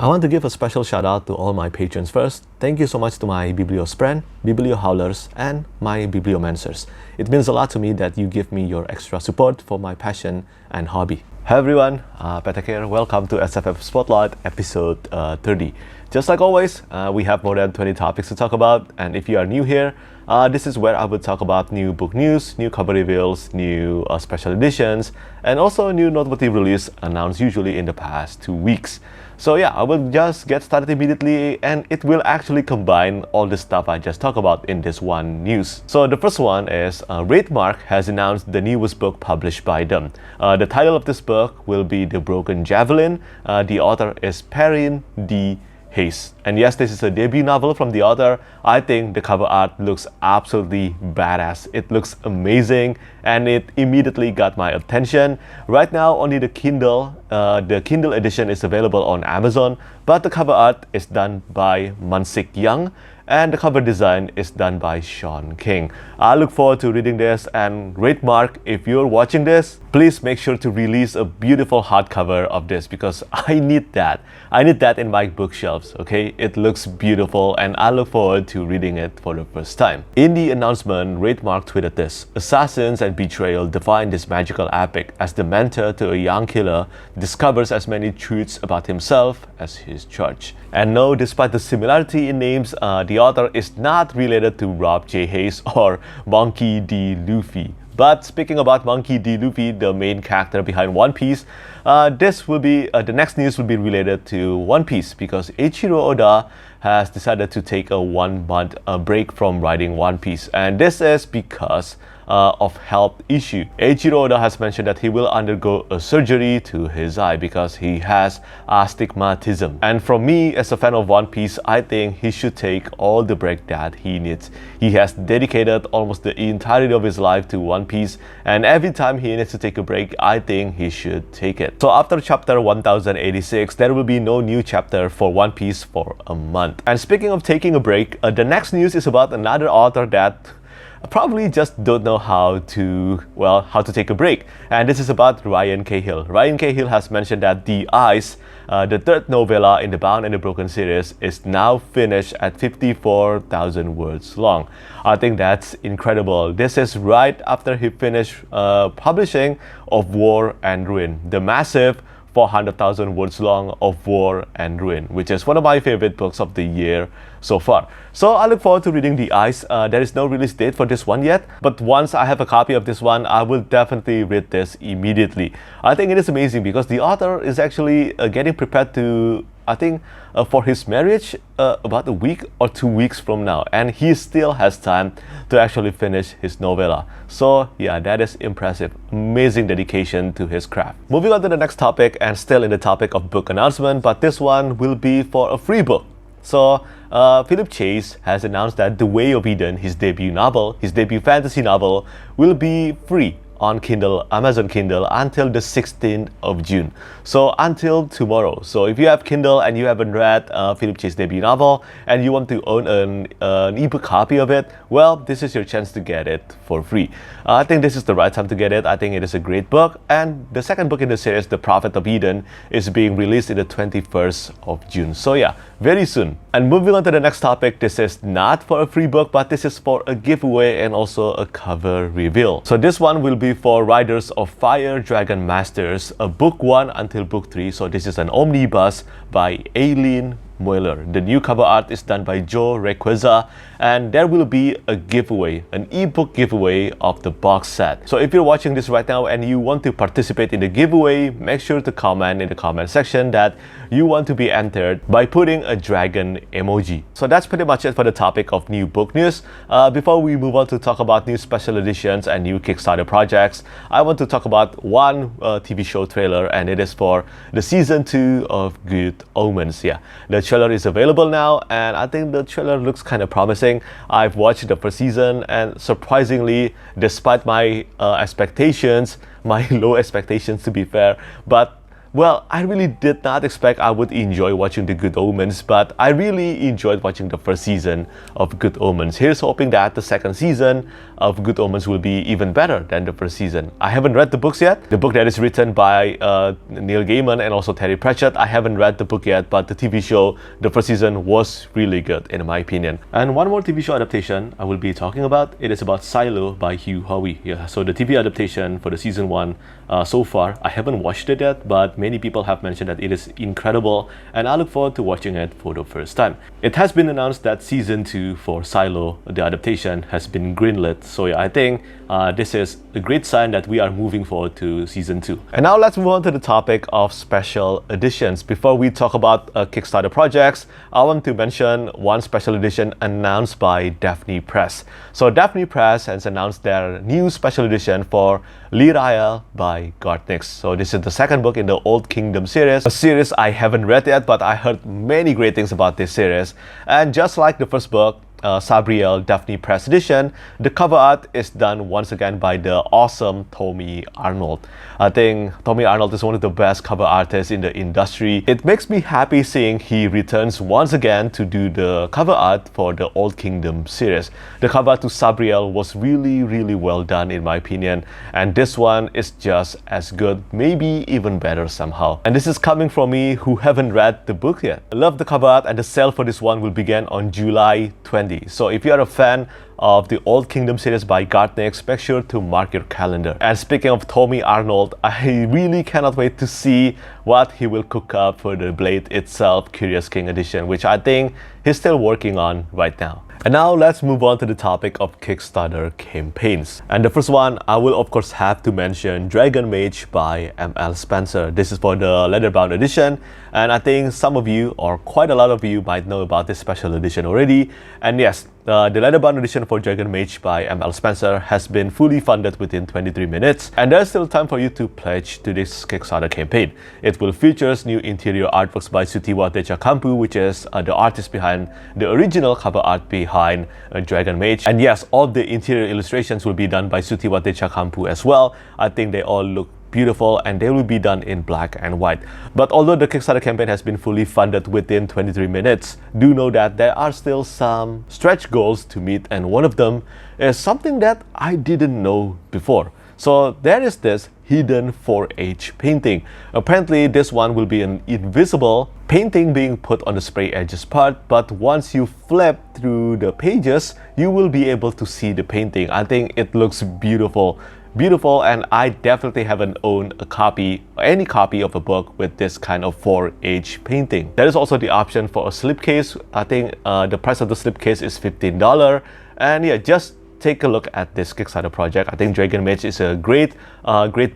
I want to give a special shout out to all my patrons first. Thank you so much to my Bibliospren, Bibliohowlers, and my Bibliomancers. It means a lot to me that you give me your extra support for my passion and hobby. Hi everyone, Petek here. Welcome to SFF Spotlight episode 30. Just like always, we have more than 20 topics to talk about, and if you are new here, this is where I would talk about new book news, new cover reveals, new special editions, and also new noteworthy release announced usually in the past 2 weeks. So yeah, I will just get started immediately, and it will actually combine all the stuff I just talked about in this one news. So the first one is Wraithmarked has announced the newest book published by them. The title of this book will be The Broken Javelin. The author is Perrin D. Hayes. And yes, this is a debut novel from the author. I think the cover art looks absolutely badass. It looks amazing and it immediately got my attention. Right now, only the Kindle edition is available on Amazon, but the cover art is done by Mansik Young and the cover design is done by Sean King. I look forward to reading this, and Wraithmarked, if you're watching this, please make sure to release a beautiful hardcover of this because I need that. I need that in my bookshelves, okay? It looks beautiful and I look forward to reading it for the first time. In the announcement, Wraithmarked tweeted this: "Assassins and betrayal define this magical epic as the mentor to a young killer discovers as many truths about himself as his charge." And no, despite the similarity in names, the author is not related to Rob J. Hayes or Monkey D. Luffy. But speaking about Monkey D. Luffy, the main character behind One Piece, the next news will be related to One Piece because Eiichiro Oda has decided to take a 1 month break from writing One Piece, and this is because of health issue. Eiichiro Oda has mentioned that he will undergo a surgery to his eye because he has astigmatism. And from me, as a fan of One Piece, I think he should take all the break that he needs. He has dedicated almost the entirety of his life to One Piece, and every time he needs to take a break, I think he should take it. So after chapter 1086, there will be no new chapter for One Piece for a month. And speaking of taking a break, the next news is about another author that probably just don't know how to take a break, and this is about Ryan Cahill. Ryan Cahill has mentioned that The Ice, the third novella in the Bound and the Broken series, is now finished at 54,000 words long. I think that's incredible. This is right after he finished publishing Of War and Ruin, the massive 400,000 words long Of War and Ruin, which is one of my favorite books of the year so far. So I look forward to reading The Ice. There is no release date for this one yet, but once I have a copy of this one, I will definitely read this immediately. I think it is amazing because the author is actually getting prepared to, I think, for his marriage about a week or 2 weeks from now, and he still has time to actually finish his novella. So yeah, that is impressive. Amazing dedication to his craft. Moving on to the next topic, and still in the topic of book announcement, but this one will be for a free book. So Philip Chase has announced that The Way of Edan, his debut fantasy novel, will be free on Kindle, Amazon Kindle, until the 16th of June. So until tomorrow. So if you have Kindle and you haven't read Philip Chase's debut novel and you want to own an ebook copy of it, well, this is your chance to get it for free. I think this is the right time to get it. I think it is a great book. And the second book in the series, The Prophet of Eden, is being released in the 21st of June. So yeah, very soon. And moving on to the next topic, this is not for a free book, but this is for a giveaway and also a cover reveal. So this one will be for Riders of Fire Dragon Masters, book 1 until book 3. So this is an omnibus by Eileen Mueller. The new cover art is done by Joe Requeza, and there will be a giveaway, an ebook giveaway of the box set. So if you're watching this right now and you want to participate in the giveaway, make sure to comment in the comment section that you want to be entered by putting a dragon emoji. So that's pretty much it for the topic of new book news. Before we move on to talk about new special editions and new Kickstarter projects, I want to talk about one TV show trailer, and it is for the season 2 of Good Omens. Yeah, the trailer is available now, and I think the trailer looks kind of promising. I've watched the first season, and surprisingly, despite my expectations, my low expectations to be fair, but Well, I really did not expect I would enjoy watching the Good Omens, but I really enjoyed watching the first season of Good Omens. Here's hoping that the second season of Good Omens will be even better than the first season. I haven't read the books yet. The book that is written by Neil Gaiman and also Terry Pratchett, I haven't read the book yet, but the TV show, the first season was really good in my opinion. And one more TV show adaptation I will be talking about, it is about Silo by Hugh Howey. Yeah, so the TV adaptation for the season 1 so far, I haven't watched it yet, but many people have mentioned that it is incredible and I look forward to watching it for the first time. It has been announced that season 2 for Silo, the adaptation, has been greenlit. So yeah, I think this is a great sign that we are moving forward to season 2. And now let's move on to the topic of special editions. Before we talk about Kickstarter projects, I want to mention one special edition announced by Daphne Press. So Daphne Press has announced their new special edition for Lirael by Garth. So this is the second book in the Old Kingdom series, a series I haven't read yet, but I heard many great things about this series. And just like the first book, Sabriel Daphne Press edition, the cover art is done once again by the awesome Tommy Arnold. I think Tommy Arnold is one of the best cover artists in the industry. It makes me happy seeing he returns once again to do the cover art for the Old Kingdom series. The cover art to Sabriel was really well done in my opinion, and this one is just as good, maybe even better somehow. And this is coming from me who haven't read the book yet. I love the cover art, and the sale for this one will begin on July 20. So if you are a fan of the Old Kingdom series by Garth, make sure to mark your calendar. And speaking of Tommy Arnold, I really cannot wait to see what he will cook up for the Blade itself Curious King edition, which I think he's still working on right now. And now let's move on to the topic of Kickstarter campaigns. And the first one, I will of course have to mention Dragon Mage by M.L. Spencer. This is for the leatherbound edition, and I think some of you, or quite a lot of you, might know about this special edition already. And yes, the leatherbound edition for Dragon Mage by M.L. Spencer has been fully funded within 23 minutes, and there's still time for you to pledge to this Kickstarter campaign. It will feature new interior artworks by Sutiwa Dechakampu, which is the artist behind the original cover art behind Dragon Mage. And yes, all the interior illustrations will be done by Sutiwa Dechakampu as well. I think they all look beautiful and they will be done in black and white. But although the Kickstarter campaign has been fully funded within 23 minutes, do know that there are still some stretch goals to meet, and one of them is something that I didn't know before. So there is this hidden 4H painting. Apparently this one will be an invisible painting being put on the spray edges part, but once you flip through the pages, you will be able to see the painting. I think it looks beautiful, and I definitely haven't owned a copy or any copy of a book with this kind of 4H painting. There is also the option for a slipcase. I think the price of the slipcase is $15, and yeah, just take a look at this Kickstarter project. I think Dragon Mage is a great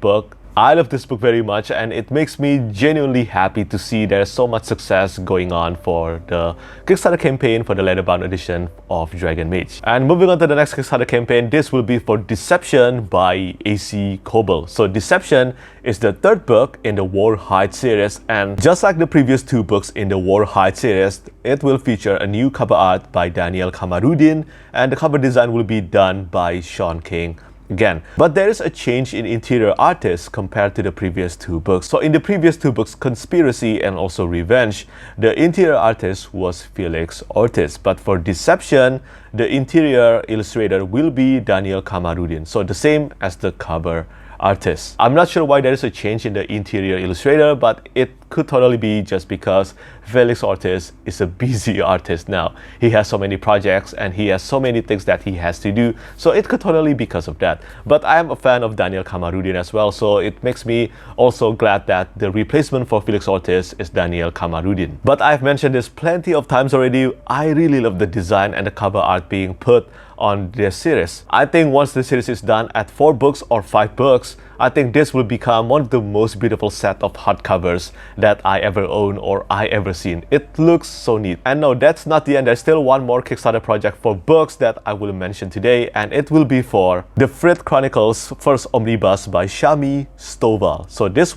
book. I love this book very much, and it makes me genuinely happy to see there's so much success going on for the Kickstarter campaign for the leatherbound edition of Dragon Mage. And moving on to the next Kickstarter campaign, this will be for Deception by A.C. Cobble. So Deception is the third book in the Wahrheit series, and just like the previous two books in the Wahrheit series, it will feature a new cover art by Daniel Kamarudin, and the cover design will be done by Sean King again. But there is a change in interior artists compared to the previous two books. So in the previous two books, Conspiracy and also Revenge, the interior artist was Felix Ortiz. But for Deception, the interior illustrator will be Daniel Kamarudin. So the same as the cover artist. I'm not sure why there is a change in the interior illustrator, but it could totally be just because Felix Ortiz is a busy artist now. He has so many projects and he has so many things that he has to do, so it could totally be because of that. But I am a fan of Daniel Kamarudin as well, so it makes me also glad that the replacement for Felix Ortiz is Daniel Kamarudin. But I've mentioned this plenty of times already, I really love the design and the cover art being put on this series. I think once the series is done at 4 books or 5 books, I think this will become one of the most beautiful set of hardcovers that I ever own or I ever seen. It looks so neat. And no, that's not the end. There's still one more Kickstarter project for books that I will mention today, and it will be for the Frith Chronicles first omnibus by Shami Stovall. So this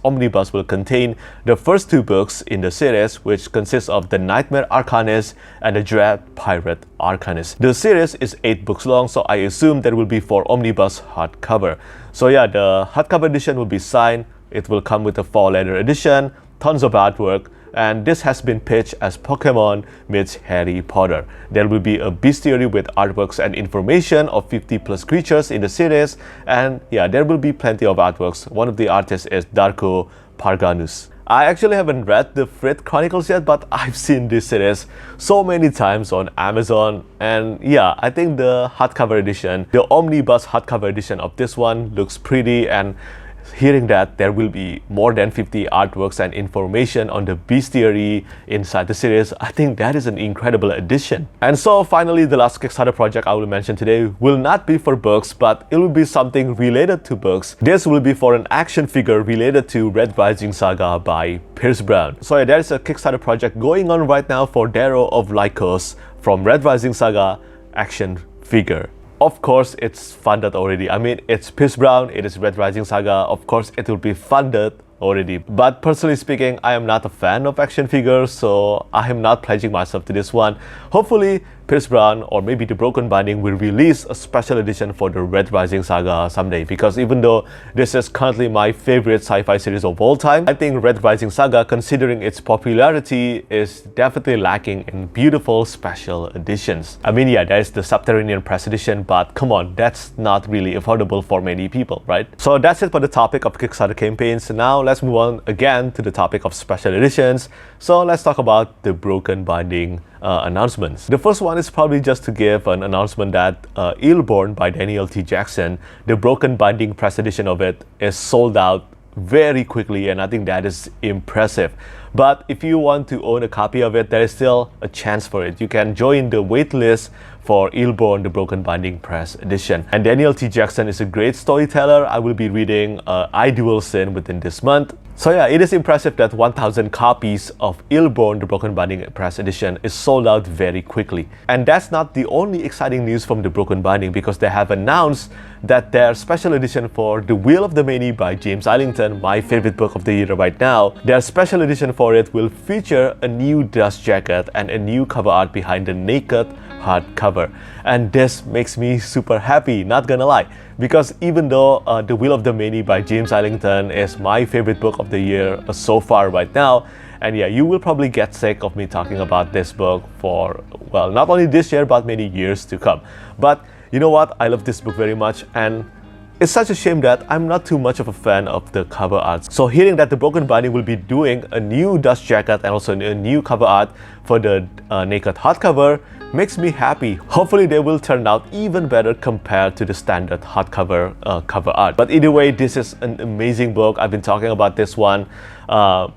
omnibus will contain the first 2 books in the series, which consists of the Nightmare Arcanist and the Dread Pirate Arcanist. The series is 8 books long, so I assume there will be 4 omnibus hardcover. So yeah, the hardcover edition will be signed, It will come with a 4-letter edition, tons of artwork, and this has been pitched as Pokemon meets Harry Potter. There will be a bestiary with artworks and information of 50 plus creatures in the series, and yeah, there will be plenty of artworks. One of the artists is Darko Parganus. I actually haven't read the Frith Chronicles yet, but I've seen this series so many times on Amazon, and yeah, I think the hardcover edition, the omnibus hardcover edition of this one looks pretty, and hearing that there will be more than 50 artworks and information on the bestiary inside the series, I think that is an incredible addition. And so finally, the last Kickstarter project I will mention today will not be for books, but it will be something related to books. This will be for an action figure related to Red Rising Saga by Pierce Brown. So yeah, there is a Kickstarter project going on right now for Darrow of Lycos from Red Rising Saga action figure. Of course, it's funded already. I mean, it's Pierce Brown, it is Red Rising Saga. Of course, it will be funded already. But personally speaking, I am not a fan of action figures, so I am not pledging myself to this one. Hopefully, Pierce Brown or maybe the Broken Binding will release a special edition for the Red Rising Saga someday, because even though this is currently my favorite sci-fi series of all time, I think Red Rising Saga, considering its popularity, is definitely lacking in beautiful special editions. I mean, yeah, there is the Subterranean Press edition, but come on, that's not really affordable for many people, right? So that's it for the topic of Kickstarter campaigns. So now let's move on again to the topic of special editions. So let's talk about the Broken Binding announcements. The first one is probably just to give an announcement that Illborn by Daniel T. Jackson, the Broken Binding press edition of it, is sold out very quickly, and I think that is impressive. But if you want to own a copy of it, there is still a chance for it. You can join the wait list for Illborn, the Broken Binding Press Edition. And Daniel T. Jackson is a great storyteller. I will be reading I Duel Sin within this month. So yeah, it is impressive that 1,000 copies of Illborn, the Broken Binding Press Edition is sold out very quickly. And that's not the only exciting news from the Broken Binding, because they have announced that their special edition for The Will of the Many by James Arlington, my favorite book of the year right now, their special edition for it will feature a new dust jacket and a new cover art behind the naked hardcover. And this makes me super happy, not gonna lie, because even though The Will of the Many by James Arlington is my favorite book of the year so far right now, and yeah, you will probably get sick of me talking about this book for, well, not only this year but many years to come. But you know what, I love this book very much, and it's such a shame that I'm not too much of a fan of the cover art. So hearing that the Broken Binding will be doing a new dust jacket and also a new cover art for the naked hardcover makes me happy. Hopefully they will turn out even better compared to the standard hardcover cover art. But either way, this is an amazing book. I've been talking about this one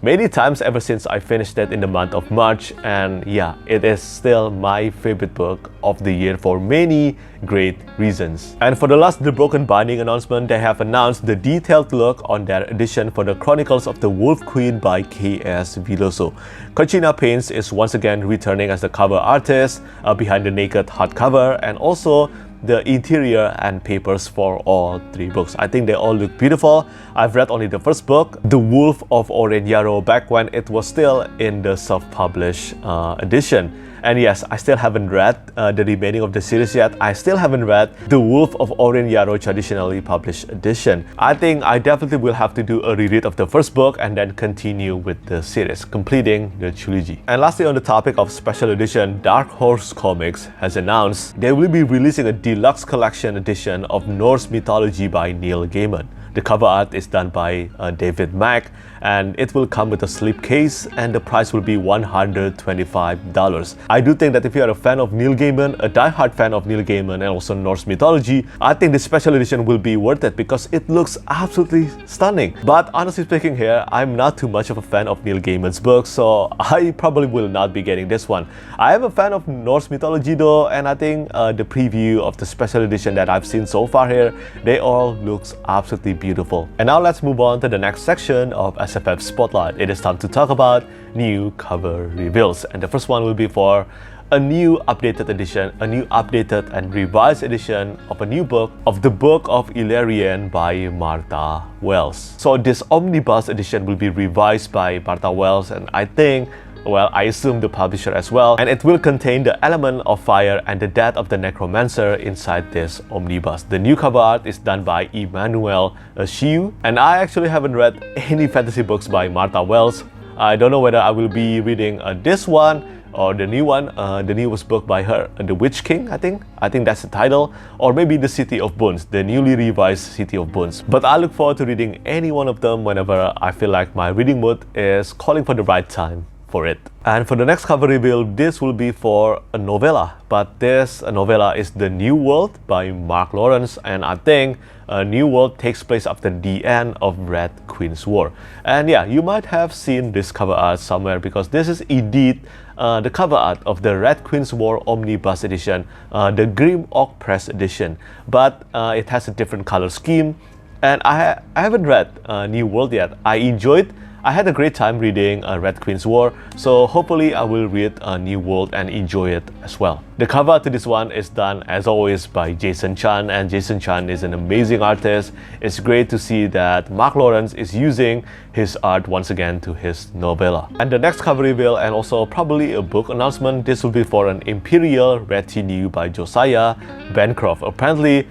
many times ever since I finished it in the month of March, and yeah, it is still my favorite book of the year for many great reasons. And for the last The Broken Binding announcement, they have announced the detailed look on their edition for the Chronicles of the Wolf Queen by K.S. Viloso. Conchina Paints is once again returning as the cover artist behind the naked hardcover, and also the interior and papers for all 3 books. I think they all look beautiful. I've read only the first book, The Wolf of Oren Yarrow, back when it was still in the self-published edition. And yes, I still haven't read the remaining of the series yet. I still haven't read The Wolf of Oren Yarrow traditionally published edition. I think I definitely will have to do a reread of the first book and then continue with the series, completing the trilogy. And lastly, on the topic of special edition, Dark Horse Comics has announced they will be releasing a deluxe collection edition of Norse mythology by Neil Gaiman. The cover art is done by David Mack, and it will come with a slipcase, and the price will be $125. I do think that if you are a fan of Neil Gaiman, a die-hard fan of Neil Gaiman and also Norse mythology, I think this special edition will be worth it because it looks absolutely stunning. But honestly speaking here, I'm not too much of a fan of Neil Gaiman's books, so I probably will not be getting this one. I am a fan of Norse mythology though, and I think the preview of the special edition that I've seen so far here, they all looks absolutely beautiful. And now let's move on to the next section of SFF Spotlight. It is time to talk about new cover reveals, and the first one will be for a new updated edition, a new updated and revised edition of a new book of the Book of Ile-rien by Martha Wells. So this omnibus edition will be revised by Martha Wells, and I think well, I assume the publisher as well, and it will contain the element of fire and the death of the necromancer inside this omnibus. The new cover art is done by Emmanuel Shiu, and I actually haven't read any fantasy books by Martha Wells. I don't know whether I will be reading this one or the new one, the newest book by her, The Witch King, I think that's the title, or maybe The City of Bones, the newly revised City of Bones. But I look forward to reading any one of them whenever I feel like my reading mood is calling for the right time for it. And for the next cover reveal, this will be for a novella, but this novella is The New World by Mark Lawrence, and I think New World takes place after the end of Red Queen's War. And yeah, you might have seen this cover art somewhere, because this is indeed the cover art of the Red Queen's War Omnibus Edition, the Grim Oak Press Edition, but it has a different color scheme. And I haven't read New World yet. I had a great time reading Red Queen's War, so hopefully I will read New World and enjoy it as well. The cover to this one is done as always by Jason Chan, and Jason Chan is an amazing artist. It's great to see that Mark Lawrence is using his art once again to his novella. And the next cover reveal, and also probably a book announcement, this will be for an Empyreal Retinue by Josiah Bancroft. Apparently,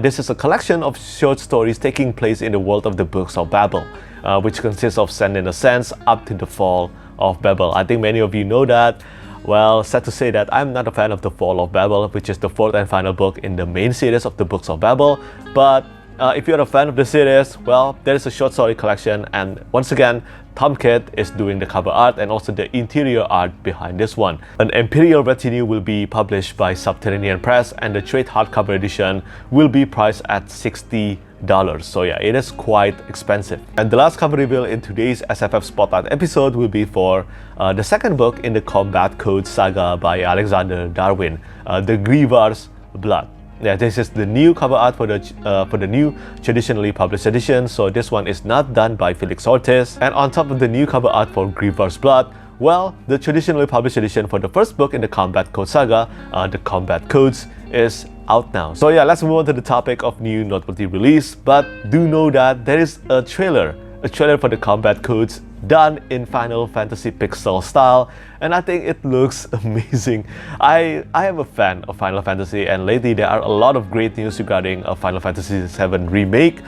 this is a collection of short stories taking place in the world of the Books of Babel, which consists of Send in a Sense up to the Fall of Babel. I think many of you know that. Well, sad to say that I'm not a fan of the Fall of Babel, which is the fourth and final book in the main series of the Books of Babel. But if you're a fan of the series, well, there is a short story collection, and once again, Tom Kidd is doing the cover art and also the interior art behind this one. An Empyreal Retinue will be published by Subterranean Press, and the trade hardcover edition will be priced at $60. So yeah, it is quite expensive. And the last cover reveal in today's SFF Spotlight episode will be for the second book in the Combat Code saga by Alexander Darwin, The Grievar's Blood. Yeah, this is the new cover art for the new traditionally published edition. So this one is not done by Felix Ortiz. And on top of the new cover art for Grievar's Blood, well, the traditionally published edition for the first book in the Combat Code saga, the Combat Codes, is out now. So yeah, let's move on to the topic of new noteworthy release. But do know that there is a trailer for the Combat Codes done in Final Fantasy pixel style, and I think it looks amazing. I am a fan of Final Fantasy, and lately there are a lot of great news regarding a Final Fantasy VII Remake,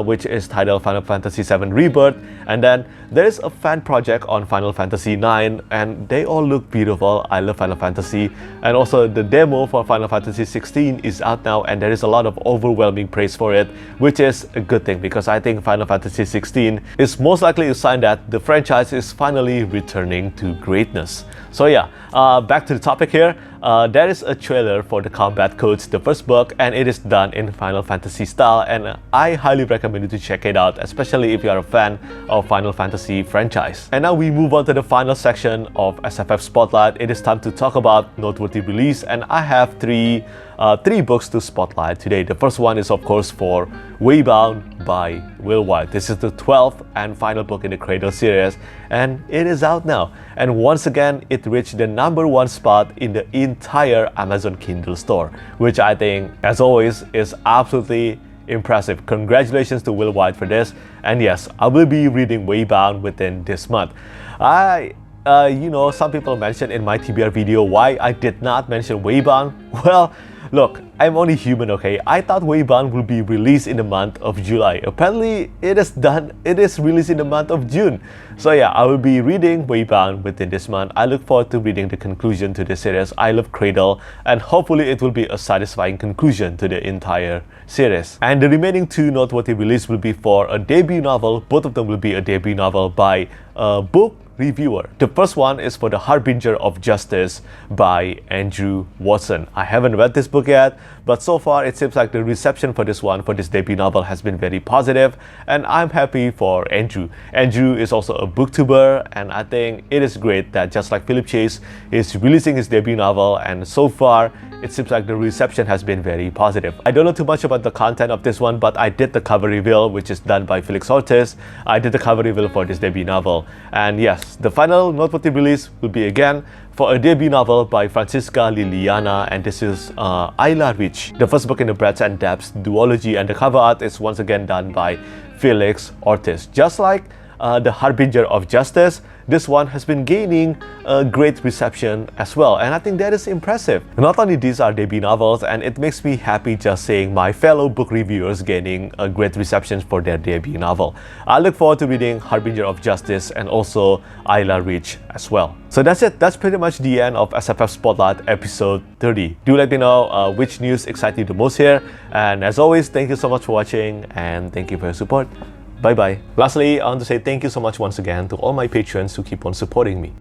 which is titled Final Fantasy VII Rebirth, and then there is a fan project on Final Fantasy IX, and they all look beautiful. I love Final Fantasy, and also the demo for Final Fantasy XVI is out now, and there is a lot of overwhelming praise for it, which is a good thing, because I think Final Fantasy XVI is most likely a sign that the franchise is finally returning to greatness. So yeah, back to the topic here. There is a trailer for the Combat Codes, the first book, and it is done in Final Fantasy style, and I highly recommend you to check it out, especially if you are a fan of Final Fantasy franchise. And now we move on to the final section of SFF Spotlight. It is time to talk about noteworthy release, and I have three books to spotlight today. The first one is of course for Waybound by Wight. This is the 12th and final book in the Cradle series, and it is out now. And once again, it reached the #1 spot in the entire Amazon Kindle store, which I think, as always, is absolutely impressive. Congratulations to Wight for this. And yes, I will be reading Waybound within this month. You know, some people mentioned in my TBR video why I did not mention Waybound. Well, look, I'm only human, okay? I thought Waybound will be released in the month of July. Apparently, it is released in the month of June. So yeah, I will be reading Waybound within this month. I look forward to reading the conclusion to the series. I love Cradle, and hopefully it will be a satisfying conclusion to the entire series. And the remaining two noteworthy releases will be for a debut novel. Both of them will be a debut novel by a book reviewer. The first one is for The Harbinger of Justice by Andrew Watson. I haven't read this book yet, but so far it seems like the reception for this one, for this debut novel, has been very positive, and I'm happy for Andrew. Andrew is also a booktuber, and I think it is great that just like Philip Chase is releasing his debut novel, and so far it seems like the reception has been very positive. I don't know too much about the content of this one, but I did the cover reveal, which is done by Felix Ortiz. I did the cover reveal for this debut novel, and yes, the final noteworthy release will be again for a debut novel by Francisca Liliana, and this is Ile-rien, the first book in the Breadth and Depths duology, and the cover art is once again done by Felix Ortiz. Just like The Harbinger of Justice, this one has been gaining a great reception as well, and I think that is impressive. Not only these are debut novels, and it makes me happy just seeing my fellow book reviewers gaining a great reception for their debut novel. I look forward to reading Harbinger of Justice and also Ile-rien as well. So that's it. That's pretty much the end of SFF Spotlight episode 30. Do let me know which news excites you the most here. And as always, thank you so much for watching and thank you for your support. Bye bye. Lastly, I want to say thank you so much once again to all my patrons who keep on supporting me.